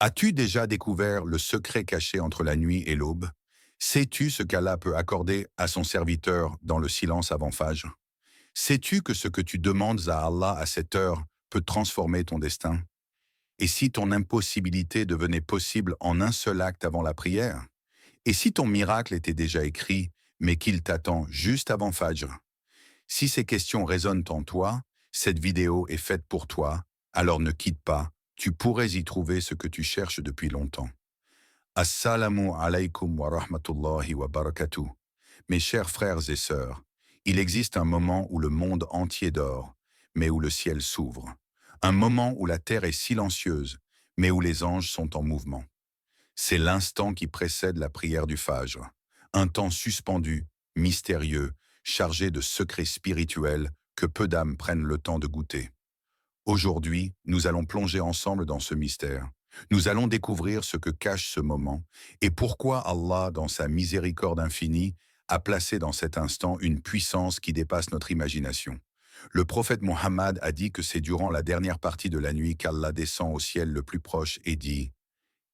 As-tu déjà découvert le secret caché entre la nuit et l'aube? Sais-tu ce qu'Allah peut accorder à son serviteur dans le silence avant Fajr? Sais-tu que ce que tu demandes à Allah à cette heure peut transformer ton destin? Et si ton impossibilité devenait possible en un seul acte avant la prière? Et si ton miracle était déjà écrit, mais qu'il t'attend juste avant Fajr? Si ces questions résonnent en toi, cette vidéo est faite pour toi, alors ne quitte pas, tu pourrais y trouver ce que tu cherches depuis longtemps. Assalamu alaikum wa rahmatullahi wa barakatuh. Mes chers frères et sœurs, il existe un moment où le monde entier dort, mais où le ciel s'ouvre. Un moment où la terre est silencieuse, mais où les anges sont en mouvement. C'est l'instant qui précède la prière du Fajr. Un temps suspendu, mystérieux, chargé de secrets spirituels que peu d'âmes prennent le temps de goûter. Aujourd'hui, nous allons plonger ensemble dans ce mystère. Nous allons découvrir ce que cache ce moment et pourquoi Allah, dans sa miséricorde infinie, a placé dans cet instant une puissance qui dépasse notre imagination. Le prophète Mohammed a dit que c'est durant la dernière partie de la nuit qu'Allah descend au ciel le plus proche et dit: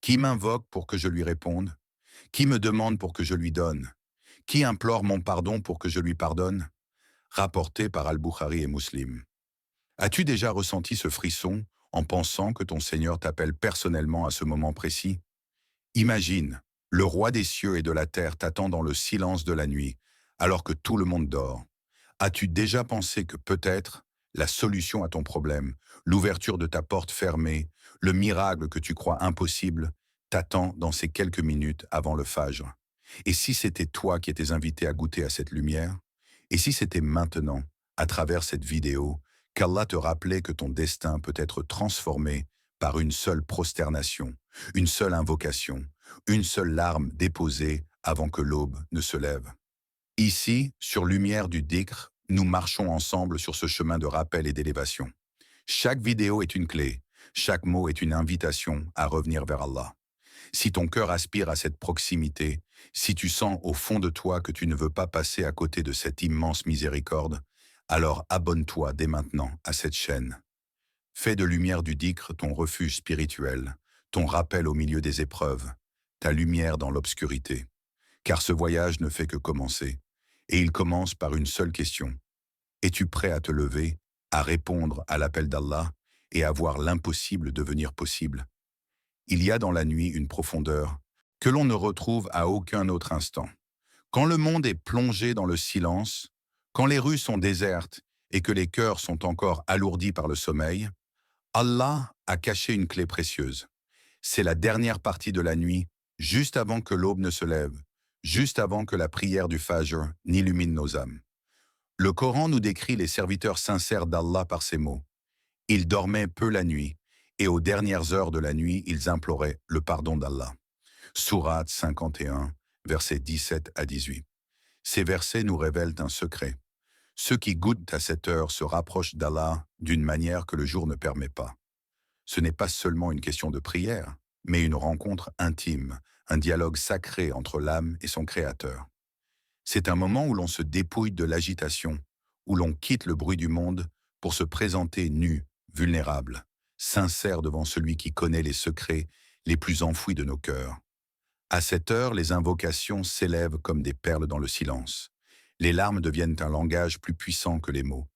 Qui m'invoque pour que je lui réponde? Qui me demande pour que je lui donne? Qui implore mon pardon pour que je lui pardonne? Rapporté par Al-Bukhari et Muslim. As-tu déjà ressenti ce frisson en pensant que ton Seigneur t'appelle personnellement à ce moment précis? Imagine, le roi des cieux et de la terre t'attend dans le silence de la nuit, alors que tout le monde dort. As-tu déjà pensé que peut-être la solution à ton problème, l'ouverture de ta porte fermée, le miracle que tu crois impossible, t'attend dans ces quelques minutes avant le Fajr? Et si c'était toi qui étais invité à goûter à cette lumière? Et si c'était maintenant, à travers cette vidéo, qu'Allah te rappelait que ton destin peut être transformé par une seule prosternation, une seule invocation, une seule larme déposée avant que l'aube ne se lève? Ici, sur Lumière du Dhikr, nous marchons ensemble sur ce chemin de rappel et d'élévation. Chaque vidéo est une clé, chaque mot est une invitation à revenir vers Allah. Si ton cœur aspire à cette proximité, si tu sens au fond de toi que tu ne veux pas passer à côté de cette immense miséricorde, alors abonne-toi dès maintenant à cette chaîne. Fais de Lumière du Dhikr ton refuge spirituel, ton rappel au milieu des épreuves, ta lumière dans l'obscurité. Car ce voyage ne fait que commencer, et il commence par une seule question. Es-tu prêt à te lever, à répondre à l'appel d'Allah et à voir l'impossible devenir possible? Il y a dans la nuit une profondeur que l'on ne retrouve à aucun autre instant. Quand le monde est plongé dans le silence, quand les rues sont désertes et que les cœurs sont encore alourdis par le sommeil, Allah a caché une clé précieuse. C'est la dernière partie de la nuit, juste avant que l'aube ne se lève, juste avant que la prière du Fajr n'illumine nos âmes. Le Coran nous décrit les serviteurs sincères d'Allah par ces mots. Ils dormaient peu la nuit, et aux dernières heures de la nuit, ils imploraient le pardon d'Allah. Sourate 51, versets 17 à 18. Ces versets nous révèlent un secret. Ceux qui goûtent à cette heure se rapprochent d'Allah d'une manière que le jour ne permet pas. Ce n'est pas seulement une question de prière, mais une rencontre intime, un dialogue sacré entre l'âme et son Créateur. C'est un moment où l'on se dépouille de l'agitation, où l'on quitte le bruit du monde pour se présenter nu, vulnérable, sincère devant celui qui connaît les secrets les plus enfouis de nos cœurs. À cette heure, les invocations s'élèvent comme des perles dans le silence. Les larmes deviennent un langage plus puissant que les mots.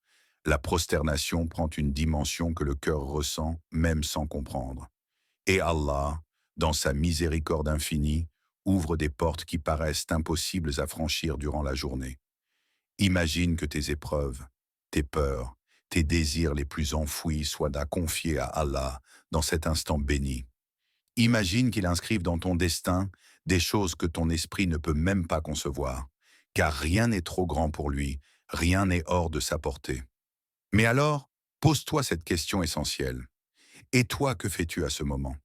La prosternation prend une dimension que le cœur ressent même sans comprendre. Et Allah, dans sa miséricorde infinie, ouvre des portes qui paraissent impossibles à franchir durant la journée. Imagine que tes épreuves, tes peurs, tes désirs les plus enfouis soient à confier à Allah dans cet instant béni. Imagine qu'il inscrive dans ton destin des choses que ton esprit ne peut même pas concevoir, car rien n'est trop grand pour lui, rien n'est hors de sa portée. Mais alors, pose-toi cette question essentielle. Et toi, que fais-tu à ce moment?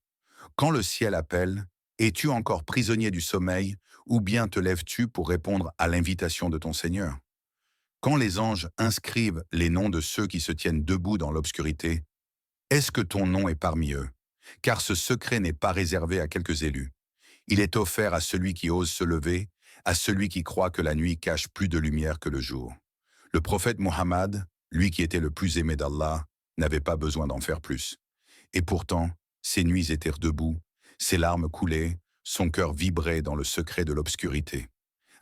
Quand le ciel appelle, es-tu encore prisonnier du sommeil ou bien te lèves-tu pour répondre à l'invitation de ton Seigneur? Quand les anges inscrivent les noms de ceux qui se tiennent debout dans l'obscurité, est-ce que ton nom est parmi eux? Car ce secret n'est pas réservé à quelques élus. Il est offert à celui qui ose se lever, à celui qui croit que la nuit cache plus de lumière que le jour. Le prophète Mohammed, lui qui était le plus aimé d'Allah, n'avait pas besoin d'en faire plus. Et pourtant, ses nuits étaient debout, Ses larmes coulaient, son cœur vibrait dans le secret de l'obscurité.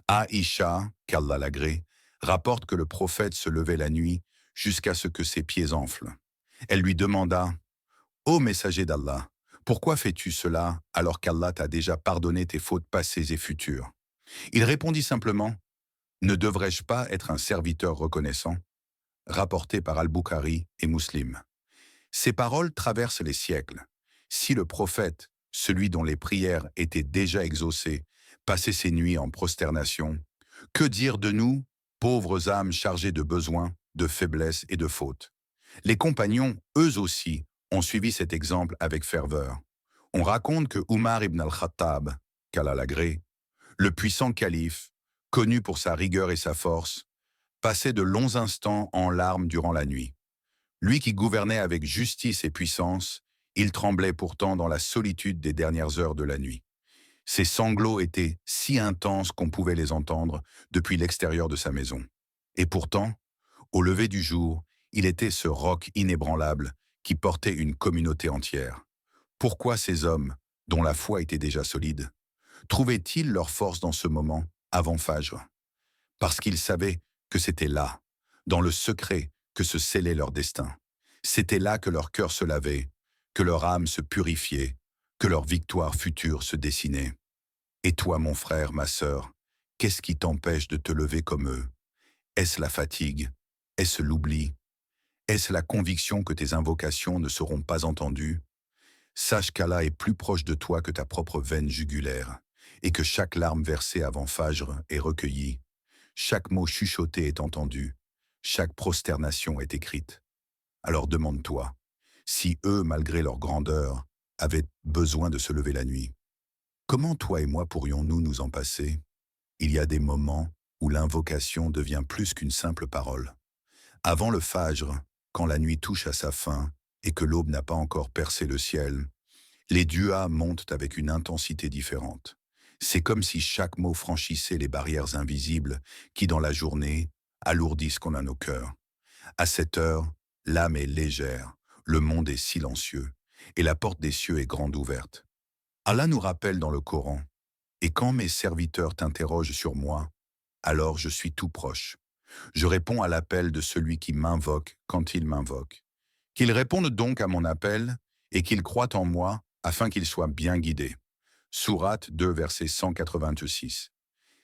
Aïcha, qu'Allah l'agrée, rapporte que le prophète se levait la nuit jusqu'à ce que ses pieds enflent. Elle lui demanda: Ô messager d'Allah, pourquoi fais-tu cela alors qu'Allah t'a déjà pardonné tes fautes passées et futures? Il répondit simplement: Ne devrais-je pas être un serviteur reconnaissant? Rapporté par Al-Bukhari et Muslim. Ces paroles traversent les siècles. Si le prophète, celui dont les prières étaient déjà exaucées, passait ses nuits en prosternation, que dire de nous, pauvres âmes chargées de besoins, de faiblesses et de fautes? Les compagnons, eux aussi, ont suivi cet exemple avec ferveur. On raconte que Umar ibn al-Khattab, qu'Allah l'agrée, le puissant calife, connu pour sa rigueur et sa force, passait de longs instants en larmes durant la nuit. Lui qui gouvernait avec justice et puissance, il tremblait pourtant dans la solitude des dernières heures de la nuit. Ses sanglots étaient si intenses qu'on pouvait les entendre depuis l'extérieur de sa maison. Et pourtant, au lever du jour, il était ce roc inébranlable qui portait une communauté entière. Pourquoi ces hommes, dont la foi était déjà solide, trouvaient-ils leur force dans ce moment, avant Fajr? Parce qu'ils savaient que c'était là, dans le secret, que se scellait leur destin. C'était là que leur cœur se lavait, que leur âme se purifiait, que leur victoire future se dessinait. Et toi, mon frère, ma sœur, qu'est-ce qui t'empêche de te lever comme eux? Est-ce la fatigue? Est-ce l'oubli? Est-ce la conviction que tes invocations ne seront pas entendues? Sache qu'Allah est plus proche de toi que ta propre veine jugulaire, et que chaque larme versée avant Fajr est recueillie, chaque mot chuchoté est entendu, chaque prosternation est écrite. Alors demande-toi, si eux, malgré leur grandeur, avaient besoin de se lever la nuit, comment toi et moi pourrions-nous nous en passer? Il y a des moments où l'invocation devient plus qu'une simple parole. Avant le Fajr, quand la nuit touche à sa fin et que l'aube n'a pas encore percé le ciel, les duas montent avec une intensité différente. C'est comme si chaque mot franchissait les barrières invisibles qui, dans la journée, alourdissent ce qu'on a nos cœurs. À cette heure, l'âme est légère, le monde est silencieux, et la porte des cieux est grande ouverte. Allah nous rappelle dans le Coran: Et quand mes serviteurs t'interrogent sur moi, alors je suis tout proche. Je réponds à l'appel de celui qui m'invoque quand il m'invoque. Qu'ils répondent donc à mon appel et qu'ils croient en moi afin qu'ils soient bien guidés. Sourate 2, verset 186.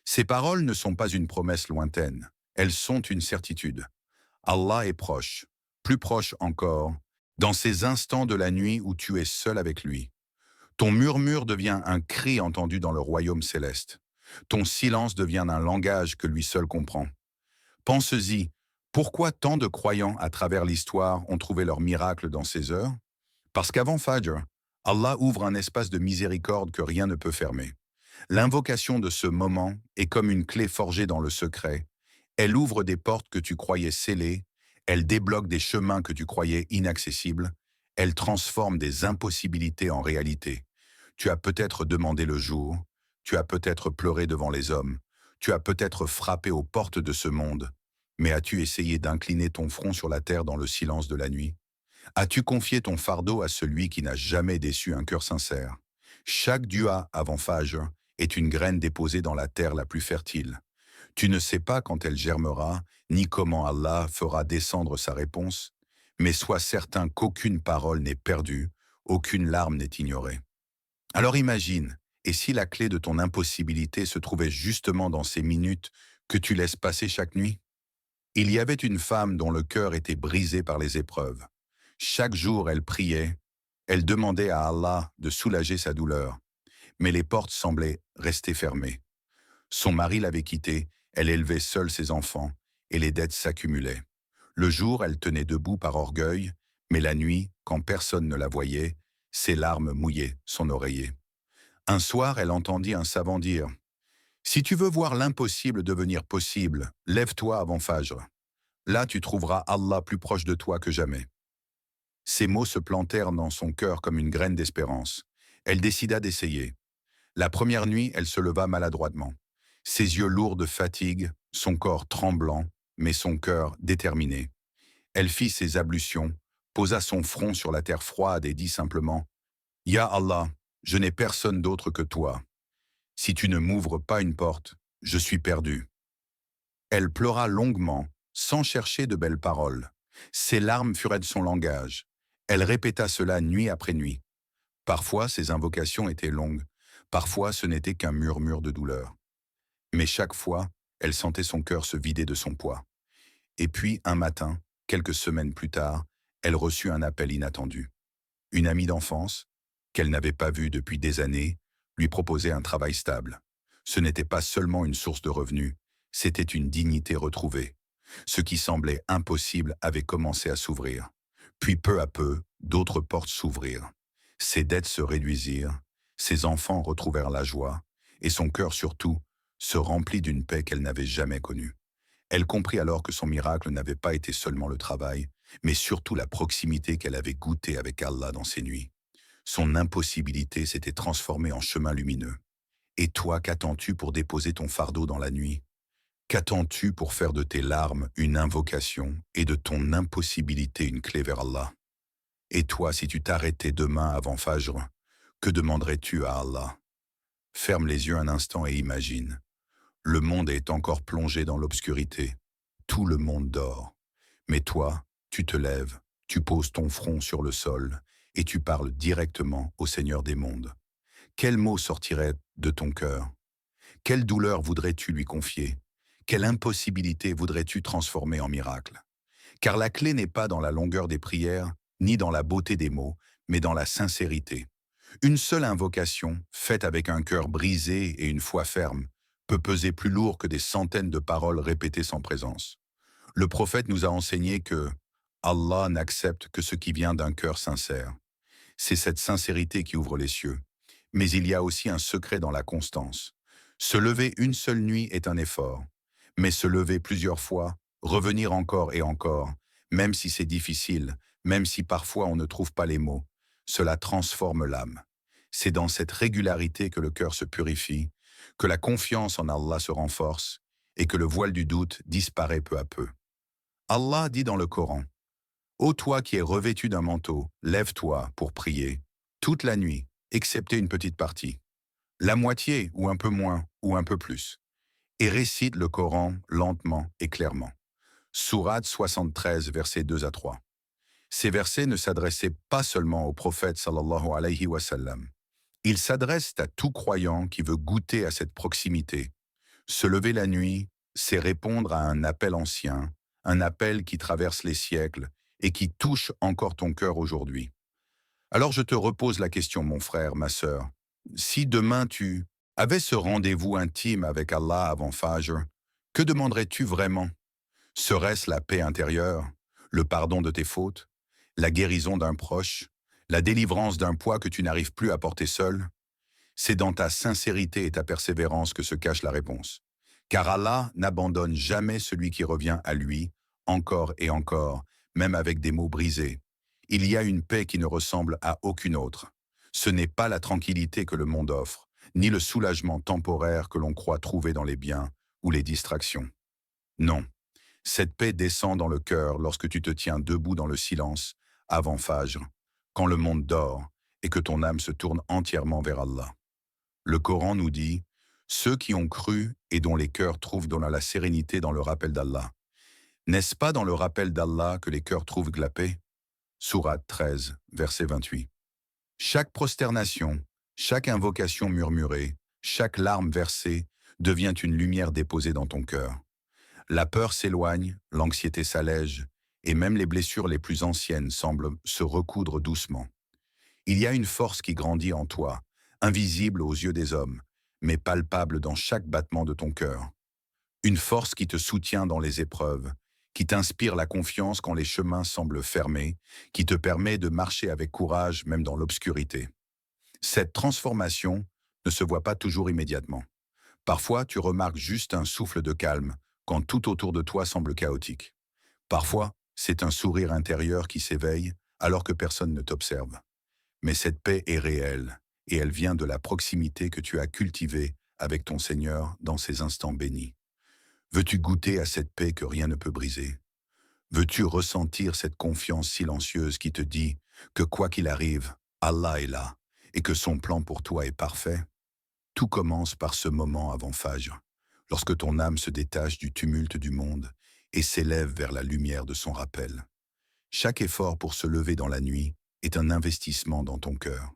Ces paroles ne sont pas une promesse lointaine, elles sont une certitude. Allah est proche, plus proche encore, dans ces instants de la nuit où tu es seul avec lui. Ton murmure devient un cri entendu dans le royaume céleste. Ton silence devient un langage que lui seul comprend. Pense-y, pourquoi tant de croyants à travers l'histoire ont trouvé leur miracle dans ces heures? Parce qu'avant Fajr, Allah ouvre un espace de miséricorde que rien ne peut fermer. L'invocation de ce moment est comme une clé forgée dans le secret. Elle ouvre des portes que tu croyais scellées, elle débloque des chemins que tu croyais inaccessibles, elle transforme des impossibilités en réalité. Tu as peut-être demandé le jour, tu as peut-être pleuré devant les hommes, tu as peut-être frappé aux portes de ce monde, mais as-tu essayé d'incliner ton front sur la terre dans le silence de la nuit? As-tu confié ton fardeau à celui qui n'a jamais déçu un cœur sincère? Chaque dua avant Fajr est une graine déposée dans la terre la plus fertile. Tu ne sais pas quand elle germera, ni comment Allah fera descendre sa réponse, mais sois certain qu'aucune parole n'est perdue, aucune larme n'est ignorée. Alors imagine, et si la clé de ton impossibilité se trouvait justement dans ces minutes que tu laisses passer chaque nuit? Il y avait une femme dont le cœur était brisé par les épreuves. Chaque jour, elle priait, elle demandait à Allah de soulager sa douleur, mais les portes semblaient rester fermées. Son mari l'avait quittée, elle élevait seule ses enfants, et les dettes s'accumulaient. Le jour, elle tenait debout par orgueil, mais la nuit, quand personne ne la voyait, ses larmes mouillaient son oreiller. Un soir, elle entendit un savant dire: Si tu veux voir l'impossible devenir possible, lève-toi avant Fajr. Là, tu trouveras Allah plus proche de toi que jamais. Ces mots se plantèrent dans son cœur comme une graine d'espérance. Elle décida d'essayer. La première nuit, elle se leva maladroitement. Ses yeux lourds de fatigue, son corps tremblant, mais son cœur déterminé. Elle fit ses ablutions, posa son front sur la terre froide et dit simplement: Ya Allah, je n'ai personne d'autre que toi. Si tu ne m'ouvres pas une porte, je suis perdu. Elle pleura longuement, sans chercher de belles paroles. Ses larmes furaient de son langage. Elle répéta cela nuit après nuit. Parfois, ses invocations étaient longues, parfois ce n'était qu'un murmure de douleur. Mais chaque fois, elle sentait son cœur se vider de son poids. Et puis, un matin, quelques semaines plus tard, elle reçut un appel inattendu. Une amie d'enfance, qu'elle n'avait pas vue depuis des années, lui proposait un travail stable. Ce n'était pas seulement une source de revenus, c'était une dignité retrouvée. Ce qui semblait impossible avait commencé à s'ouvrir. Puis peu à peu, d'autres portes s'ouvrirent. Ses dettes se réduisirent, ses enfants retrouvèrent la joie, et son cœur surtout se remplit d'une paix qu'elle n'avait jamais connue. Elle comprit alors que son miracle n'avait pas été seulement le travail, mais surtout la proximité qu'elle avait goûtée avec Allah dans ses nuits. Son impossibilité s'était transformée en chemin lumineux. Et toi, qu'attends-tu pour déposer ton fardeau dans la nuit? Qu'attends-tu pour faire de tes larmes une invocation et de ton impossibilité une clé vers Allah? Et toi, si tu t'arrêtais demain avant Fajr, que demanderais-tu à Allah? Ferme les yeux un instant et imagine. Le monde est encore plongé dans l'obscurité. Tout le monde dort. Mais toi, tu te lèves, tu poses ton front sur le sol et tu parles directement au Seigneur des mondes. Quels mots sortiraient de ton cœur? Quelle douleur voudrais-tu lui confier? Quelle impossibilité voudrais-tu transformer en miracle? Car la clé n'est pas dans la longueur des prières, ni dans la beauté des mots, mais dans la sincérité. Une seule invocation, faite avec un cœur brisé et une foi ferme, peut peser plus lourd que des centaines de paroles répétées sans présence. Le prophète nous a enseigné que Allah n'accepte que ce qui vient d'un cœur sincère. C'est cette sincérité qui ouvre les cieux. Mais il y a aussi un secret dans la constance. Se lever une seule nuit est un effort, mais se lever plusieurs fois, revenir encore et encore, même si c'est difficile, même si parfois on ne trouve pas les mots, cela transforme l'âme. C'est dans cette régularité que le cœur se purifie, que la confiance en Allah se renforce et que le voile du doute disparaît peu à peu. Allah dit dans le Coran, « Ô toi qui es revêtu d'un manteau, lève-toi pour prier, toute la nuit, excepté une petite partie, la moitié ou un peu moins ou un peu plus, et récite le Coran lentement et clairement. » Sourate 73, versets 2 à 3. Ces versets ne s'adressaient pas seulement au prophète sallallahu alayhi wa sallam. Ils s'adressent à tout croyant qui veut goûter à cette proximité. Se lever la nuit, c'est répondre à un appel ancien, un appel qui traverse les siècles et qui touche encore ton cœur aujourd'hui. Alors je te repose la question, mon frère, ma sœur. Si demain tu avais ce rendez-vous intime avec Allah avant Fajr, que demanderais-tu vraiment? Serait-ce la paix intérieure, le pardon de tes fautes, la guérison d'un proche, la délivrance d'un poids que tu n'arrives plus à porter seul? C'est dans ta sincérité et ta persévérance que se cache la réponse. Car Allah n'abandonne jamais celui qui revient à lui, encore et encore, même avec des mots brisés. Il y a une paix qui ne ressemble à aucune autre. Ce n'est pas la tranquillité que le monde offre, ni le soulagement temporaire que l'on croit trouver dans les biens ou les distractions. Non, cette paix descend dans le cœur lorsque tu te tiens debout dans le silence, avant Fajr, quand le monde dort et que ton âme se tourne entièrement vers Allah. Le Coran nous dit « Ceux qui ont cru et dont les cœurs trouvent dans la sérénité dans le rappel d'Allah. N'est-ce pas dans le rappel d'Allah que les cœurs trouvent la paix ?» Sourate 13, verset 28. Chaque prosternation, chaque invocation murmurée, chaque larme versée devient une lumière déposée dans ton cœur. La peur s'éloigne, l'anxiété s'allège, et même les blessures les plus anciennes semblent se recoudre doucement. Il y a une force qui grandit en toi, invisible aux yeux des hommes, mais palpable dans chaque battement de ton cœur. Une force qui te soutient dans les épreuves, qui t'inspire la confiance quand les chemins semblent fermés, qui te permet de marcher avec courage même dans l'obscurité. Cette transformation ne se voit pas toujours immédiatement. Parfois, tu remarques juste un souffle de calme, quand tout autour de toi semble chaotique. Parfois, c'est un sourire intérieur qui s'éveille alors que personne ne t'observe. Mais cette paix est réelle, et elle vient de la proximité que tu as cultivée avec ton Seigneur dans ces instants bénis. Veux-tu goûter à cette paix que rien ne peut briser? Veux-tu ressentir cette confiance silencieuse qui te dit que quoi qu'il arrive, Allah est là, et que son plan pour toi est parfait, tout commence par ce moment avant Fajr, lorsque ton âme se détache du tumulte du monde et s'élève vers la lumière de son rappel. Chaque effort pour se lever dans la nuit est un investissement dans ton cœur.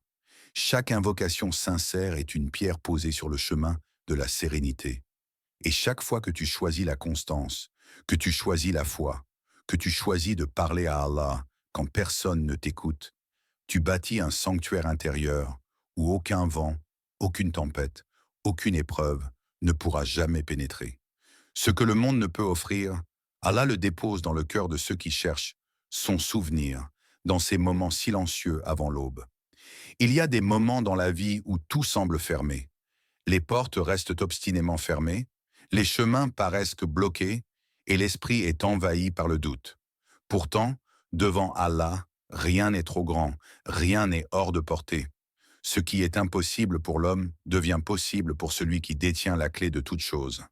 Chaque invocation sincère est une pierre posée sur le chemin de la sérénité. Et chaque fois que tu choisis la constance, que tu choisis la foi, que tu choisis de parler à Allah quand personne ne t'écoute, tu bâtis un sanctuaire intérieur où aucun vent, aucune tempête, aucune épreuve ne pourra jamais pénétrer. Ce que le monde ne peut offrir, Allah le dépose dans le cœur de ceux qui cherchent son souvenir dans ces moments silencieux avant l'aube. Il y a des moments dans la vie où tout semble fermé. Les portes restent obstinément fermées, les chemins paraissent bloqués et l'esprit est envahi par le doute. Pourtant, devant Allah, rien n'est trop grand, rien n'est hors de portée. Ce qui est impossible pour l'homme devient possible pour celui qui détient la clé de toute chose.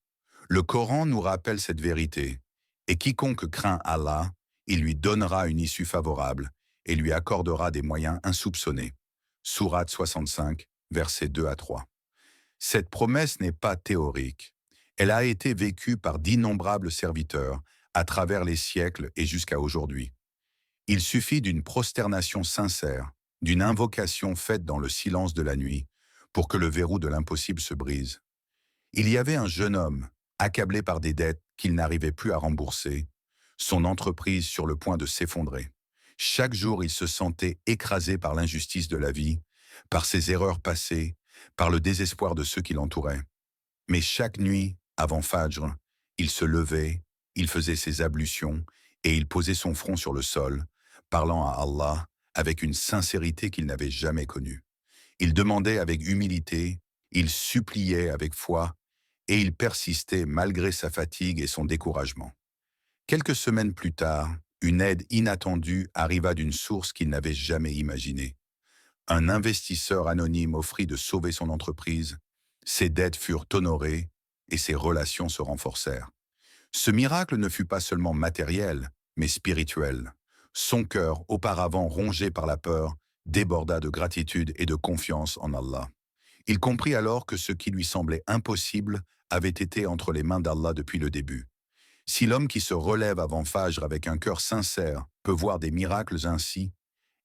Le Coran nous rappelle cette vérité, et quiconque craint Allah, il lui donnera une issue favorable et lui accordera des moyens insoupçonnés. Sourate 65, versets 2 à 3. Cette promesse n'est pas théorique. Elle a été vécue par d'innombrables serviteurs à travers les siècles et jusqu'à aujourd'hui. Il suffit d'une prosternation sincère, d'une invocation faite dans le silence de la nuit, pour que le verrou de l'impossible se brise. Il y avait un jeune homme, accablé par des dettes qu'il n'arrivait plus à rembourser, son entreprise sur le point de s'effondrer. Chaque jour, il se sentait écrasé par l'injustice de la vie, par ses erreurs passées, par le désespoir de ceux qui l'entouraient. Mais chaque nuit, avant Fajr, il se levait, il faisait ses ablutions et il posait son front sur le sol, parlant à Allah avec une sincérité qu'il n'avait jamais connue. Il demandait avec humilité, il suppliait avec foi et il persistait malgré sa fatigue et son découragement. Quelques semaines plus tard, une aide inattendue arriva d'une source qu'il n'avait jamais imaginée. Un investisseur anonyme offrit de sauver son entreprise, ses dettes furent honorées et ses relations se renforcèrent. Ce miracle ne fut pas seulement matériel, mais spirituel. Son cœur, auparavant rongé par la peur, déborda de gratitude et de confiance en Allah. Il comprit alors que ce qui lui semblait impossible avait été entre les mains d'Allah depuis le début. Si l'homme qui se relève avant Fajr avec un cœur sincère peut voir des miracles ainsi,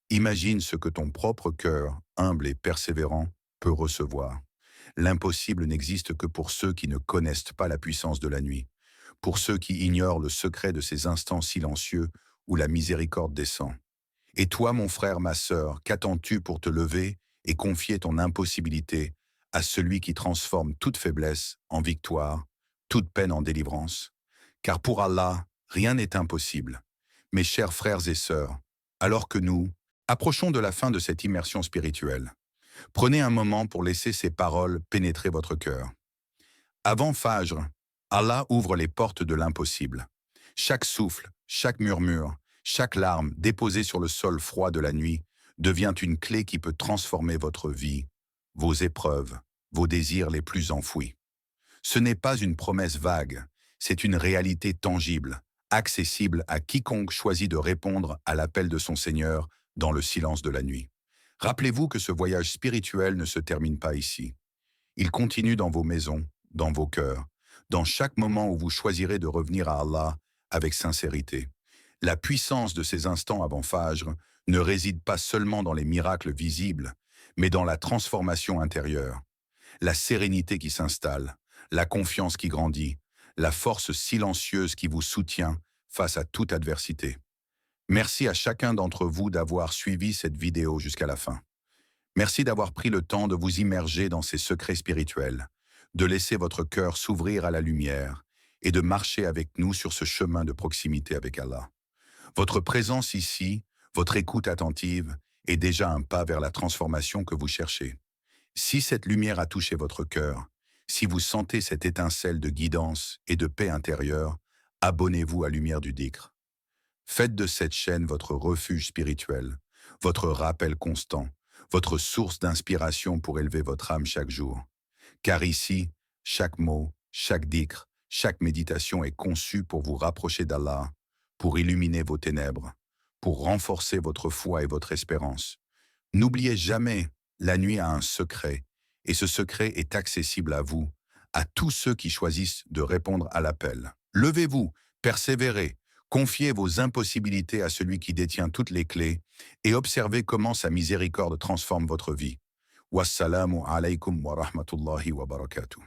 imagine ce que ton propre cœur, humble et persévérant, peut recevoir. L'impossible n'existe que pour ceux qui ne connaissent pas la puissance de la nuit, pour ceux qui ignorent le secret de ces instants silencieux où la miséricorde descend. Et toi, mon frère, ma sœur, qu'attends-tu pour te lever et confier ton impossibilité à celui qui transforme toute faiblesse en victoire, toute peine en délivrance? Car pour Allah, rien n'est impossible. Mes chers frères et sœurs, alors que nous approchons de la fin de cette immersion spirituelle, prenez un moment pour laisser ces paroles pénétrer votre cœur. Avant Fajr, Allah ouvre les portes de l'impossible. Chaque souffle, chaque murmure, chaque larme déposée sur le sol froid de la nuit devient une clé qui peut transformer votre vie, vos épreuves, vos désirs les plus enfouis. Ce n'est pas une promesse vague, c'est une réalité tangible, accessible à quiconque choisit de répondre à l'appel de son Seigneur dans le silence de la nuit. Rappelez-vous que ce voyage spirituel ne se termine pas ici. Il continue dans vos maisons, dans vos cœurs, dans chaque moment où vous choisirez de revenir à Allah avec sincérité. La puissance de ces instants avant Fajr ne réside pas seulement dans les miracles visibles, mais dans la transformation intérieure, la sérénité qui s'installe, la confiance qui grandit, la force silencieuse qui vous soutient face à toute adversité. Merci à chacun d'entre vous d'avoir suivi cette vidéo jusqu'à la fin. Merci d'avoir pris le temps de vous immerger dans ces secrets spirituels, de laisser votre cœur s'ouvrir à la lumière et de marcher avec nous sur ce chemin de proximité avec Allah. Votre présence ici, votre écoute attentive, est déjà un pas vers la transformation que vous cherchez. Si cette lumière a touché votre cœur, si vous sentez cette étincelle de guidance et de paix intérieure, abonnez-vous à Lumière du Dhikr. Faites de cette chaîne votre refuge spirituel, votre rappel constant, votre source d'inspiration pour élever votre âme chaque jour. Car ici, chaque mot, chaque dhikr, chaque méditation est conçue pour vous rapprocher d'Allah, pour illuminer vos ténèbres, pour renforcer votre foi et votre espérance. N'oubliez jamais, La nuit a un secret, et ce secret est accessible à vous, à tous ceux qui choisissent de répondre à l'appel. Levez-vous, persévérez, confiez vos impossibilités à celui qui détient toutes les clés, et observez comment sa miséricorde transforme votre vie. Wassalamu alaikum wa rahmatullahi wa barakatuh.